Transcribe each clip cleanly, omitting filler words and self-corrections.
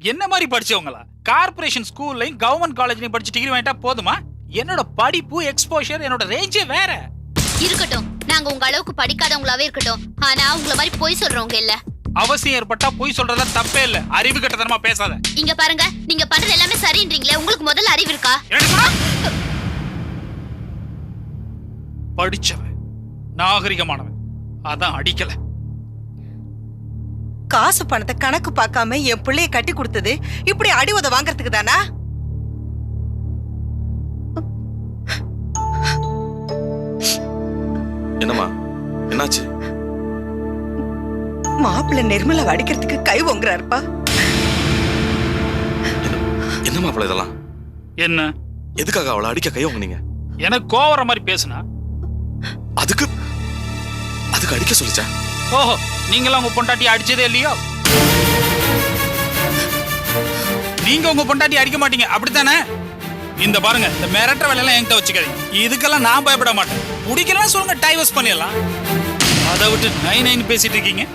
என்ன மாதிரி படிச்சவங்களா? கார்ப்பரேஷன் ஸ்கூல்லையும் கவர்மெண்ட் காலேஜ்லயும் படிச்சு டிகிரி வாங்கிட்டா போதுமா? என்னோட படிப்பு எக்ஸ்போஷர் என்னோட ரேஞ்சே வேற. இருக்கட்டும், நாங்க உங்க அளவுக்கு படிக்காதவங்களாவே இருக்கட்டும். ஆனா உங்கள மாதிரி பொய் சொல்றவங்க இல்ல. அவசியம் ஏற்பட்டா பொய் சொல்றதா தப்பே இல்ல. அறிவு கட்டத்தனமா பேசாத. இங்க பாருங்க, நீங்க பண்றது எல்லாமே சரின்றீங்களே, உங்களுக்கு முதல்ல அறிவு இருக்கா? படிச்சவன், நாகரிகமானவன், அதான் அடிக்கல. காசு பணத்தை கணக்கு பார்க்காம என் பிள்ளைய கட்டி கொடுத்தது இப்படி அடி உத வாங்கறதுக்கு தானா? என்னம்மா, என்னாச்சு? மாப்பிள்ள நிர்மலா அடிக்கிறதுக்கு கை ஓங்குறாருப்பா. என்ன மாப்பிள்ள இதெல்லாம்? என்ன, எதுக்காக அவளை அடிக்க கை ஓங்குனீங்க? எனக்கு கோவற மாதிரி பேசுனா அதுக்கு அடிக்க சொல்லிச்சா? ஓஹோ, நீங்களும் உங்க பொண்டாட்டி அடிச்சதே இல்லையோ? நீங்க உங்க பொண்டாட்டி அடிக்க மாட்டீங்க அப்படித்தானே? இந்த பாருங்க, இந்த மிரட்ட வேலையெல்லாம் என்கிட்ட வச்சுக்காதீங்க. இதுக்கெல்லாம் நான் பயப்பட மாட்டேன். பிடிக்கலாம் சொல்லுங்க, டைவர்ஸ் பண்ணிடலாம். அதை விட்டு நைன் பேசிட்டு இருக்கீங்க.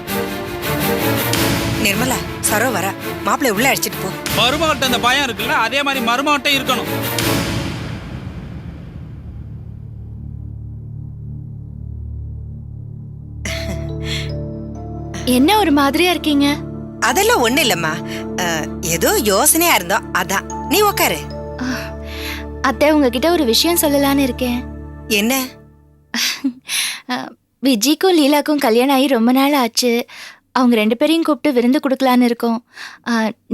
நிர்மலா, சரோ வர, மாப்பிள்ளை உள்ள அடிச்சிட்டு போ. மருமகிட்ட அந்த பயம் இருக்குல்ல, அதே மாதிரி மருமகிட்ட இருக்கணும். என்ன ஒரு மாதிரியா இருக்கீங்க? அதெல்லாம் ஒண்ணு இல்லம்மா, ஏதோ யோசனையா இருந்தோம், அதான். நீ உக்காரு. அத்தை, உங்ககிட்ட ஒரு விஷயம் சொல்லலான்னு இருக்கேன். என்ன? விஜய்க்கும் லீலாக்கும் கல்யாணம் ஆகி ரொம்ப நாள் ஆச்சு. அவங்க 2 பேரையும் கூப்பிட்டு விருந்து கொடுக்கலான்னு இருக்கோம்.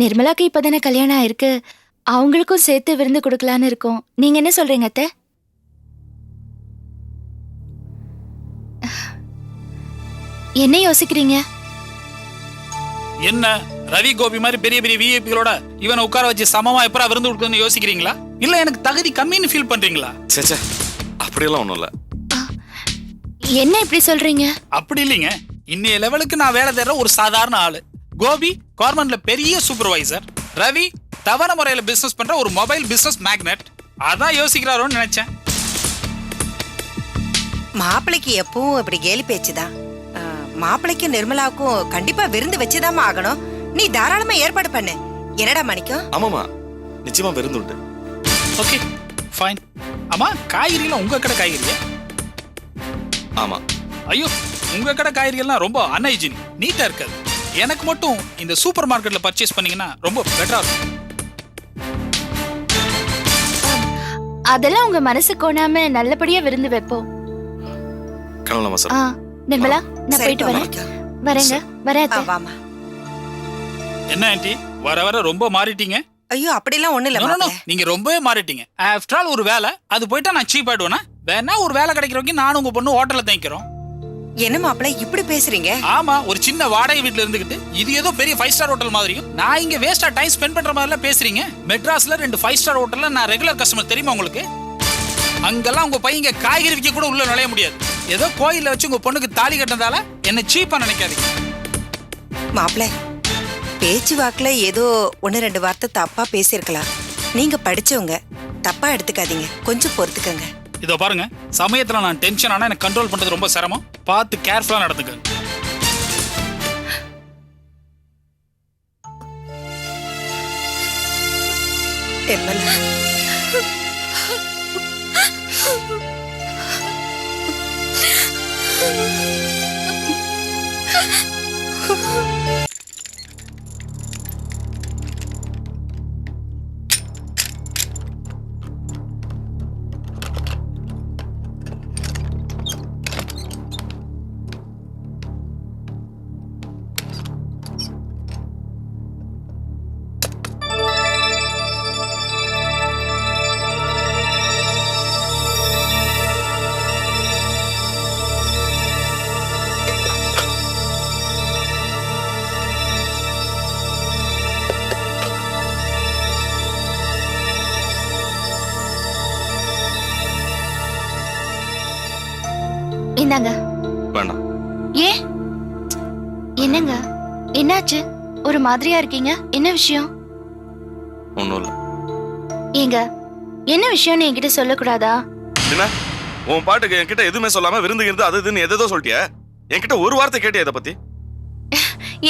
நிர்மலாக்கு இப்பதானே கல்யாணம் ஆயிருக்கு, அவங்களுக்கும் சேர்த்து விருந்து கொடுக்கலான்னு இருக்கோம். நீங்க என்ன சொல்றீங்க அத்தை? என்ன யோசிக்கிறீங்க? என்ன, ரவி கோபி மாதிரி பெரிய பெரிய விஐபிகளோட இவனை உட்கார வச்சு சமமா எப்பரா விருந்து கொடுக்கணும்னு யோசிக்கிறீங்களா? இல்ல எனக்கு தகுதி கம்மின்னு ஃபீல் பண்றீங்களா? சேச்சே, அப்படியெல்லாம் ஒண்ணும் இல்ல. என்ன இப்படி சொல்றீங்க? அப்படி இல்லைங்க. இன்னைய லெவலுக்கு நான் வேலை தேடுற ஒரு சாதாரண ஆளு. கோபி கவர்மெண்ட்ல பெரிய சூப்பர்வைசர். ரவி தவற முறையில பிசினஸ் பண்ற ஒரு மொபைல் பிசினஸ் மேக்னெட். அதான் யோசிக்கிறாரோன்னு நினைச்சேன். மாப்பிள்ளைக்கு எப்பவும் இப்படி கேலி பேச்சுதான். மாப்பிள்ளைக்கும் நிர்மலாவுக்கும் கண்டிப்பா விருந்து வச்சுதாமா ஆகணும். நீ தாராளமா ஏற்பாடு பண்ணு. என்னடா மணிக்கம்? ஆமாமா, நிச்சயமா விருந்து உண்டு. Okay fine. ஆமா, காய்கறிலாம் உங்க கடை காய்கறியா? ஆமா. ஐயோ, உங்க கடை காய்கறிகள்லாம் ரொம்ப அன்ஹைஜீனிக், நீட்டா இருக்காது. எனக்கு மட்டும் இந்த சூப்பர் மார்க்கெட்ல பர்ச்சேஸ் பண்ணீங்கன்னா ரொம்ப பெட்டரா இருக்கும். அதெல்லாம் உங்க மனசு கோணாம நல்லபடியா விருந்து வைப்போம். கிளம்பலாமா சார்? நிர்மலா, நான் போயிட்டு வரேன். வரேங்க, வரேன். வாமா. என்ன ஆண்டி, வர வர ரொம்ப மாறிட்டீங்க. ஐயோ, அப்படிலாம் ஒண்ணு இல்ல. நீங்க ரொம்பவே மாறிட்டீங்க. ஆஃப்டர் ஆல் ஒரு வேலை, அது போயிட்டா நான் சீப் ஆயிடுவேனா? வேணா ஒரு வேலை கிடைக்கிற வரைக்கும் நானும் உங்க பொண்ணு ஹோட்டல்ல தங்கிக்கிறோம். என்ன மாப்பிள்ளை இப்படி பேசுறீங்க? ஆமா, ஒரு சின்ன வாடகை வீட்டுல இருந்துகிட்டு இது ஏதோ பெரிய 5 ஸ்டார் ஹோட்டல் மாதிரியும் நான் இங்க வேஸ்டா டைம் ஸ்பெண்ட் பண்ற மாதிரிலாம் பேசுறீங்க. மெட்ராஸ்ல 2 5 ஸ்டார் ஹோட்டல்ல நான் ரெகுலர் கஸ்டமர், தெரியுமா உங்களுக்கு? அங்கெல்லாம் உங்க பையங்க காய்கறி விற்க கூட உள்ள நுழைய முடியாது. ஏதோ கோயில்ல வச்சு உங்க பொண்ணுக்கு தாலி கட்டினதால என்ன சீப்பா நினைக்காதீங்க. மாப்பிள்ளை, பேச்சு வாக்குல ஏதோ 1-2 வார்த்தை தப்பா பேசியிருக்கலாம். நீங்க படிச்சவங்க, தப்பா எடுத்துக்காதீங்க. கொஞ்சம் பொறுத்துக்கங்க. இதோ பாருங்க, சமயத்துல நான் டென்ஷன் ஆனா எனக்கு கண்ட்ரோல் பண்றது ரொம்ப சிரமம். பார்த்து கேர்ஃபுல்லா நடந்துக்கங்க. இந்தாங்க. வேண்டாம். ஏ, என்னங்க, என்னாச்சு? ஒரு மாதிரியா இருக்கீங்க, என்ன விஷயம்? ஒண்ணும் இல்ல. ஏங்க, என்ன விஷயம்னு என்கிட்ட சொல்லக்கூடாதா? என்ன, உன் பாட்டுக்கு என்கிட்ட எதுவுமே சொல்லாம விருந்து இருந்து அது இதுன்னு எதோ சொல்லிட்டியா? என்கிட்ட ஒரு வார்த்தை கேட்டியா இதை பத்தி?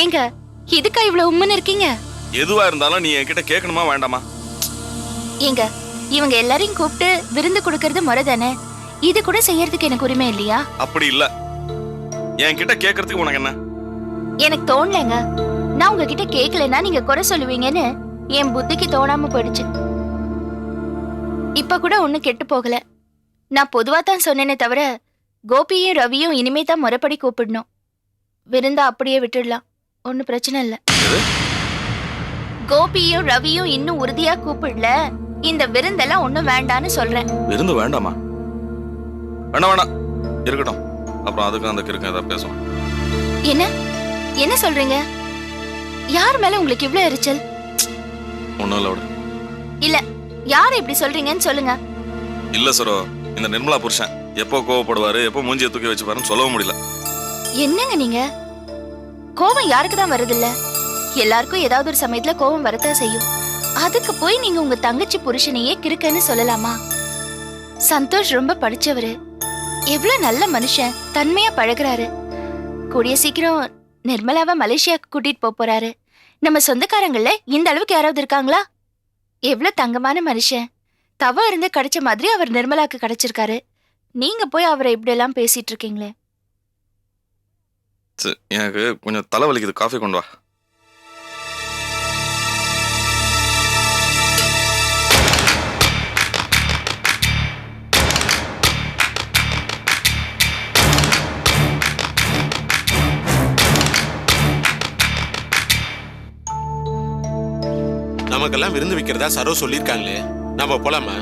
ஏங்க, இதுக்கா இவ்வளவு உம்முன்னு இருக்கீங்க? எதுவா இருந்தாலும் நீ என்கிட்ட கேட்கணுமா வேண்டாமா? ஏங்க இவங்க எல்லாரையும் கூப்பிட்டு விருந்து கொடுக்கறது முறை தானே, இது கூட செய்யறதுக்கு எனக்கு உரிமை இல்லையா? அப்படி இல்ல, என்கிட்ட கேட்கறதுக்கு உனக்கு என்ன? எனக்கு தோணலைங்க. நான் உங்ககிட்ட கேட்கலன்னா நீங்க குறை சொல்லுவீங்கன்னு என் புத்திக்கு தோணாம போயிடுச்சு. இப்ப கூட ஒண்ணு கெட்டு போகல. நான் பொதுவா தான் சொன்னேனே தவிர கோபியும் ரவியும் இனிமே தான் முறைப்படி கூப்பிடணும். விருந்தா அப்படியே விட்டுடலாம், ஒன்னும் பிரச்சனை இல்ல. கோபியும் ரவியும் இன்னும் உறுதியா கூப்பிடல, இந்த விருந்தெல்லாம் ஒண்ணும் வேண்டான்னு சொல்றேன். விருந்து வேண்டாமா? வேண்டாம் வேண்டாம், இருக்கட்டும். அப்புறம் அதுக்கு அந்த கிறுக்கு ஏதாவது பேசுவோம். என்ன என்ன சொல்றீங்க? யார் மேல உங்களுக்கு இவ்ளோ எரிச்சல்? ஒன்னும் இல்ல விடு. இல்ல, யாரை இப்படி சொல்றீங்கன்னு சொல்லுங்க. இல்ல சரோ, இந்த நிர்மலா புருஷன் எப்போ கோவப்படுவாரு, எப்போ மூஞ்சியை தூக்கி வச்சுப்பாருன்னு சொல்லவும் முடியல. என்னங்க நீங்க? கோவம் யாருக்கு தான் வருது இல்ல? எல்லாருக்கும் ஏதாவது ஒரு சமயத்துல கோவம் வரத்தான் செய்யும். அதுக்கு போய் நீங்க உங்க தங்கச்சி புருஷனையே கிறுக்கன்னு சொல்லலாமா? சந்தோஷ் ரொம்ப படிச்சவரு, எவ்வளவு நல்ல மனுஷன், தன்மையா பழகுறாரு. கூடிய சீக்கிரம் நிர்மலாவை மலேசியாவுக்கு கூட்டிட்டு போறாரு. நம்ம சொந்தக்காரங்கள்ல இந்த அளவுக்கு யாராவது இருக்காங்களா? எவ்வளவு தங்கமான மனுஷன், தவ இருந்து கிடைச்ச மாதிரி அவர் நிர்மலாக்கு கிடைச்சிருக்காரு. நீங்க போய் அவரை இப்படி எல்லாம் பேசிட்டு இருக்கீங்களே. எனக்கு கொஞ்சம் தலைவலிக்குது, காஃபி கொண்டு வா. நமக்கெல்லாம் விருந்து வைக்கிறதா சரோ சொல்லிருக்காங்களே, நாம போலாமா?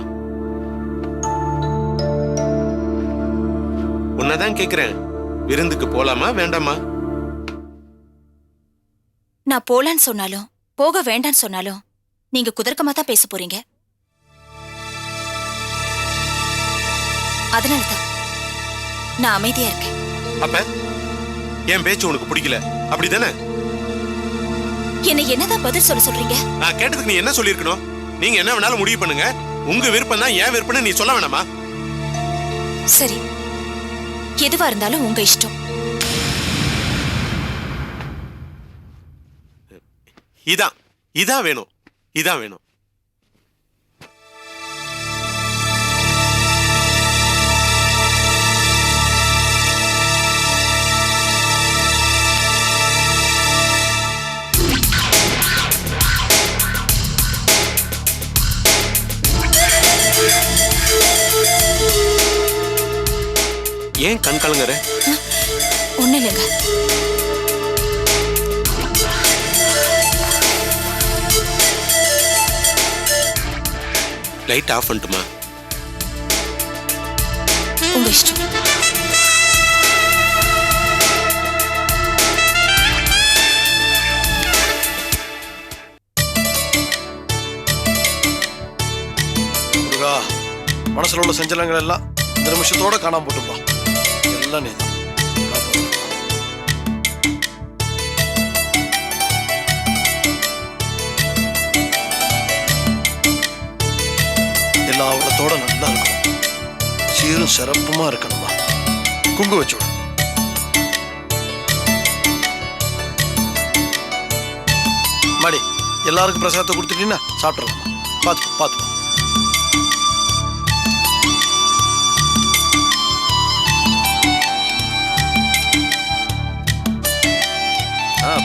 உன்னதான் கேக்குறேன், விருந்துக்கு போலாமா வேண்டாமா? நான் போலான்னு சொன்னாலும் போக வேண்டான்னு சொன்னாலும் நீங்க குதர்க்கமா தான் பேச போறீங்க. அதனாலதான் நான் அமைதியா இருக்கேன். அப்ப என் பேச்சு உனக்கு பிடிக்கல அப்படிதானே? என்ன என்னதான் பதில் சொல்ல சொல்றீங்க? நான் கேட்டதுக்கு நீ என்ன சொல்லிருக்கணும்? நீங்க என்ன வேணாலும் முடிவு பண்ணுங்க, உங்க விருப்பம் தான் என் விருப்பம்னு நீ சொல்ல வேணாமா? சரி, எதுவா இருந்தாலும் உங்க இஷ்டம். இதான் வேணும், இதான் வேணும். ஏன் கண் கலங்குற? ஒண்ணு இல்லைங்க. லைட் ஆஃப் பண்ணட்டுமா? உங்க இஷ்டம். முருகா, மனசுல உள்ள செஞ்சலங்கள் எல்லாம் இந்த நிமிஷத்தோட காணாம போட்டுப்பா. எல்லாம் நீதான். எல்லா அவலத்தோட நல்லா இருக்கணும், சீரும் சிறப்புமா இருக்கணுமா. குங்கு வச்சு விடு. மாடி, எல்லாருக்கும் பிரசாதத்தை கொடுத்துட்டீங்கன்னா சாப்பிட்றலாமா? பார்த்துப்போம் பார்த்துப்போம்.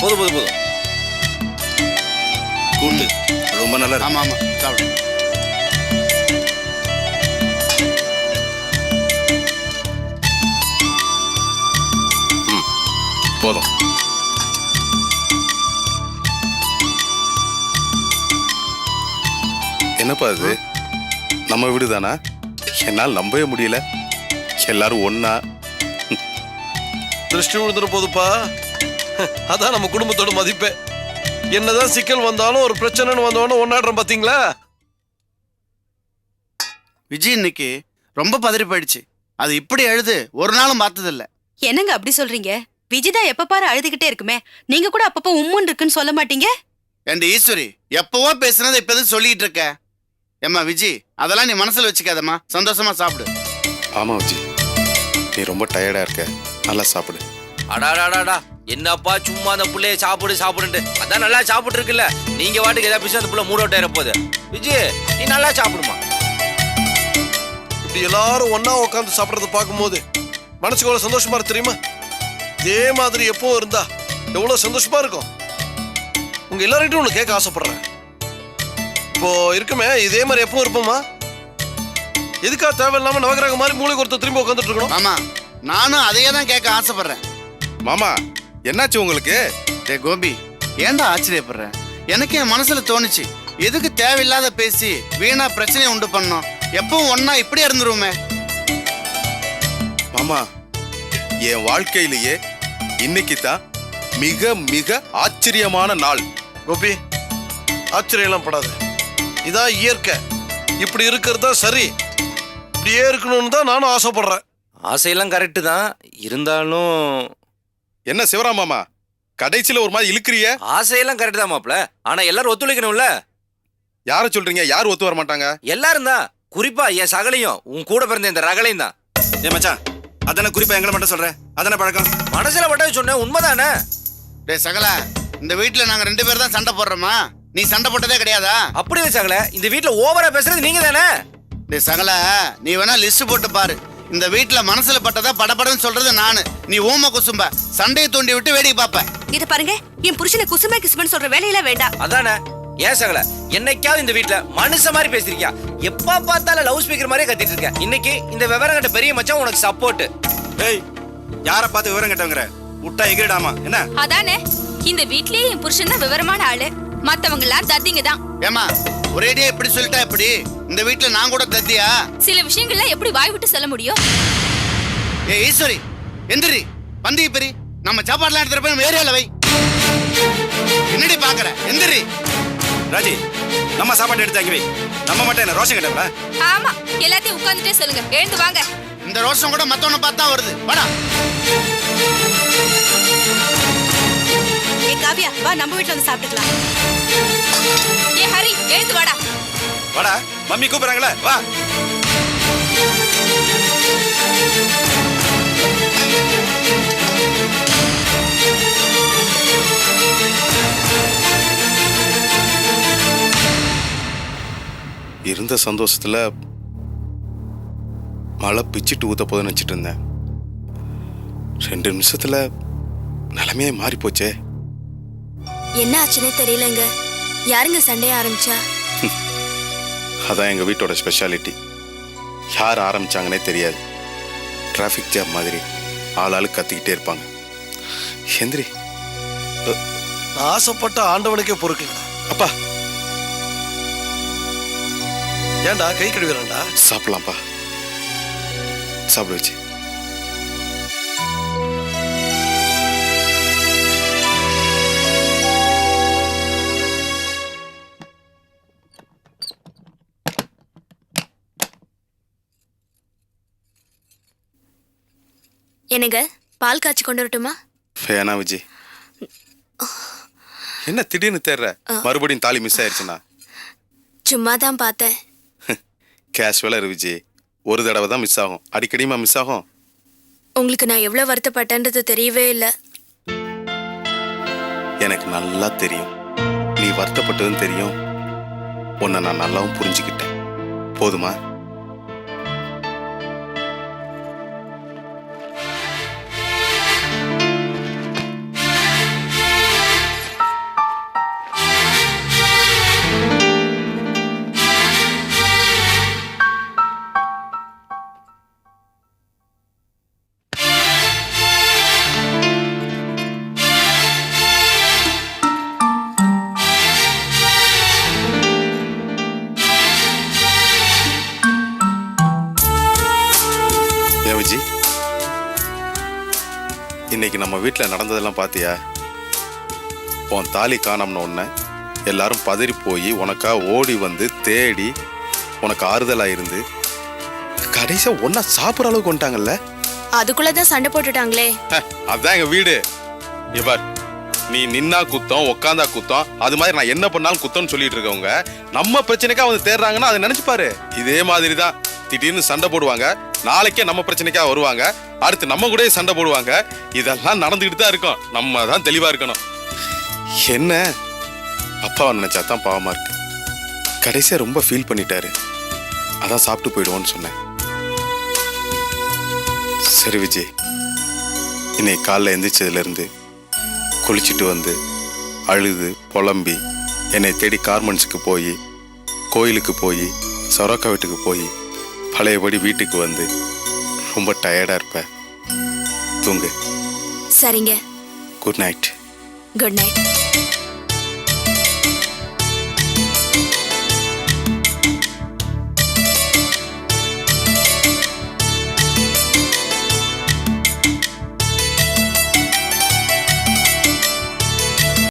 போதும் போதும் போதும். கூட்டு ரொம்ப நல்லா இருக்கு. ஆமா ஆமா, சாப்பிடு. போதும். என்னப்பா இது, நம்ம வீடு தானா? என்னால் நம்பவே முடியல. எல்லாரும் ஒன்னா. திருஷ்டி விழுந்துட போதுப்பா. அதான் நம்ம குடும்பத்தோட மதிப்பே. என்னதான் சிக்கல் வந்தாலும் ஒரு பிரச்சனைன்னு வந்தோன்னு ஒன்னாடுறோம் பாத்தீங்களா? விஜய் இன்னைக்கு ரொம்ப பதறி போயிடுச்சு. அது இப்படி அழுது ஒரு நாளும் பார்த்ததில்ல. என்னங்க அப்படி சொல்றீங்க? விஜிதா எப்ப பாரு அழுதுகிட்டே இருக்குமே, நீங்க கூட அப்பப்போ உம்முன்னு இருக்குன்னு சொல்ல மாட்டீங்க? என் ஈஸ்வரி எப்பவோ பேசுனதை இப்ப எதுவும் சொல்லிட்டு இருக்க? ஏம்மா விஜய், அதெல்லாம் நீ மனசுல வச்சுக்காதம்மா, சந்தோஷமா சாப்பிடு. ஆமா விஜி, நீ ரொம்ப டயர்டா இருக்க, நல்லா சாப்பிடு. அடாடாடாடா, என்னப்பா சும்மா அந்த புள்ளைய சாப்பிடுன்ட்டு அதான் நல்லா சாப்பிட்டு இருக்குல்ல. நீங்க வாட்டுக்கு ஏதாவது பிசு அந்த புள்ள மூடோட்ட போகுது. விஜய் நீ நல்லா சாப்பிடுமா. இப்படி எல்லாரும் ஒண்ணா உட்காந்து சாப்பிடறத பார்க்கும்போது மனசுக்கு எவ்வளவு சந்தோஷமா இருக்கு தெரியுமா? இதே மாதிரி எப்பவும் இருந்தா எவ்வளவு சந்தோஷமா இருக்கும். உங்க எல்லார்கிட்டும் ஒண்ணு கேட்க ஆசைப்படுறேன். இப்போ இருக்குமே இதே மாதிரி எப்பவும் இருப்போமா? எதுக்கா தேவையில்லாம நவகிரக மாதிரி மூளைக்கு ஒருத்தர் திரும்பி உட்காந்துட்டு இருக்கணும்? மாமா நானும் அதையே தான் கேட்க ஆசைப்படுறேன். மாமா என்னாச்சு உங்களுக்கு? டே கோபி, ஏன்டா ஆச்சரியப்படுற? எனக்கு என் மனசுல தோணுச்சு, எதுக்கு தேவையில்லாத பேசி வீணா பிரச்சனையை உண்டு பண்ணோம். எப்பவும் ஒன்னா இப்படியே இருந்துருவோமே. மாமா என் வாழ்க்கையிலேயே இன்னைக்கு தான் மிக மிக ஆச்சரியமான நாள். கோபி ஆச்சரியம்லாம் படாத. இதான் இயற்கை. இப்படி இருக்கிறது தான் சரி. இப்படியே இருக்கணும்னு தான் நானும் ஆசைப்படுறேன். ஆசையெல்லாம் கரெக்டு தான். இருந்தாலும் என்ன சிவராம் மாமா கடைசியில ஒரு மாதிரி இழுக்கிறிய? ஆசையெல்லாம் கரெக்டு தான் மாப்ள. ஆனா எல்லாரும் ஒத்துழைக்கணும்ல. யார சொல்றீங்க? யார் ஒத்து வர மாட்டாங்க? எல்லாரும் தான். குறிப்பா என் சகலையும் உன் கூட பிறந்த இந்த ரகலையும் தான். ஏ மச்சான், அதானே குறிப்பா எங்களை மட்டும் சொல்ற? அதானே பழக்கம்? மனசுல பட்டது சொன்னேன், உண்மைதானே? டே சகல, இந்த வீட்டுல நாங்க 2 பேர் தான் சண்டை போடுறோமா? நீ சண்டை போட்டதே கிடையாதா? அப்படியே சகல, இந்த வீட்டுல ஓவரா பேசுறது நீங்க தானே? டே சகல, நீ வேணா லிஸ்ட் போட்டு பாரு. இந்த வீட்டுல மனசுல பட்டதா படபடன்னு சொல்றது நானு. நீ ஊம குசும்ப சண்டையை தூண்டி விட்டு வேடிக்கை பாப்ப. இத பாருங்க, என் புருஷனை குசுமே கிசுமன்னு சொல்ற வேலையெல்லாம் வேண்டாம். அதானே? ஏன் சகல, என்னைக்காவது இந்த வீட்டுல மனுஷ மாதிரி பேசிருக்கியா? எப்ப பார்த்தாலும் லவுட் ஸ்பீக்கர் மாதிரியே கத்திட்டு இருக்க. இன்னைக்கு இந்த விவரம் கட்ட பெரிய மச்சான் உனக்கு சப்போர்ட். ஏய், யார பார்த்து விவரம் கேட்டவங்கற? விட்டா எகிரிடாமா என்ன? அதானே, இந்த வீட்லயே என் புருஷன் தான் விவரமான ஆளு. மத்தவங்க எல்லாம் தத்திங்க தான். ஏமா ஒரேடியா இப்படி சொல்லிட்டா எப்படி? இந்த வீட்டுல நான் கூட தத்தியா? சில விஷயங்கள்ல எப்படி வாய் விட்டு சொல்ல முடியும்? ஏ ஈஸ்வரி, எந்திரி. பந்தி பெரி, நம்ம சாப்பாடுலாம் எடுத்துட்டு போய் ஏரியால வை. என்னடி பாக்குற? எந்திரி. ராஜி, நம்ம சாப்பாடு எடுத்து அங்க வை. நம்ம மட்டும் என்ன ரோஷம் கட்டவளா? ஆமா, எல்லாத்தையும் உட்கார்ந்துட்டே சொல்லுங்க. எழுந்து வாங்க. இந்த ரோஷம் கூட மத்தவன பார்த்தா வருது. வாடா. ஏ காவியா, வா நம்ம வீட்ல வந்து சாப்பிட்டுக்கலாம். ஏ ஹரி, எழுந்து வாடா. வாடா, மம்மி கூப்பிடுறாங்களே, வா. இருந்த சந்தோஷத்துல மழை பிச்சிட்டு ஊத்த போது நினைச்சிட்டு இருந்தேன். 2 நிமிஷத்துல நிலைமையே மாறி போச்சே. என்ன ஆச்சுன்னே தெரியலங்க. யாருங்க சண்டைய ஆரம்பிச்சா? அதான் எங்க வீட்டோட ஸ்பெஷாலிட்டி. யார் ஆரம்பிச்சாங்கன்னே தெரியாது. டிராஃபிக் ஜாம் மாதிரி ஆளாளு கத்திக்கிட்டே இருப்பாங்க. எந்திரி. நான் ஆசைப்பட்ட ஆண்டவனுக்கே பொறுக்கல. அப்பா ஏன்டா கை கழுவிறான்டா? சாப்பிடலாம்ப்பா. சாப்பிட வச்சு. என்னங்க, பால் காய்ச்சி கொண்டு வரட்டுமா? வேணா விஜய். என்ன திடீர்னு தேர்ற? மறுபடியும் தாலி மிஸ் ஆயிடுச்சுன்னா? சும்மா தான் பார்த்தேன். கேஷுவலா இரு விஜய். ஒரு தடவை தான் மிஸ் ஆகும், அடிக்கடிமா மிஸ் ஆகும். உங்களுக்கு நான் எவ்வளவு வருத்தப்பட்டேன்றது தெரியவே இல்லை. எனக்கு நல்லா தெரியும் நீ வருத்தப்பட்டதுன்னு தெரியும். உன்னை நான் நல்லாவும் புரிஞ்சுக்கிட்டேன். போதுமா? இன்னைக்கு நம்ம வீட்டில் நடந்ததெல்லாம் பார்த்தியா? உன் தாலி காணோம்னு ஒன்று எல்லாரும் பதறி போய் உனக்கா ஓடி வந்து தேடி உனக்கு ஆறுதலாக இருந்து கடைசியாக ஒன்றா சாப்பிட்ற அளவுக்கு வந்துட்டாங்கல்ல. அதுக்குள்ளதான் சண்டை போட்டுட்டாங்களே. அதுதான் எங்கள் வீடு. இவர் நீ நின்னா குத்தம், உக்காந்தா குத்தம், அது மாதிரி நான் என்ன பண்ணாலும் குத்தம்னு சொல்லிட்டு இருக்கவங்க நம்ம பிரச்சனைக்கா வந்து தேடுறாங்கன்னா அதை நினைச்சு பாரு. இதே மாதிரி தான் திடீர்னு சண்டை போடுவாங்க, நாளைக்கே நம்ம பிரச்சனைக்காக வருவாங்க, அடுத்து நம்ம கூட சண்டை போடுவாங்க. இதெல்லாம் நடந்துக்கிட்டு தான் இருக்கும். நம்ம தான் தெளிவா இருக்கணும். என்ன அப்பாவை நினைச்சா தான் பாவமா இருக்கு. கடைசியா ரொம்ப ஃபீல் பண்ணிட்டாரு. அதான் சாப்பிட்டு போயிடுவோன்னு சொன்னேன். சரி விஜய், இன்னைக்கு காலைல எந்திரிச்சதுல இருந்து குளிச்சுட்டு வந்து அழுது புலம்பி என்னை தேடி கார்மெண்ட்ஸுக்கு போய் கோயிலுக்கு போய் சரோக்கா வீட்டுக்கு போய் பழையபடி வீட்டுக்கு வந்து ரொம்ப டயர்டா இருப்ப. தூங்கு. சரிங்க. Good night. Good night.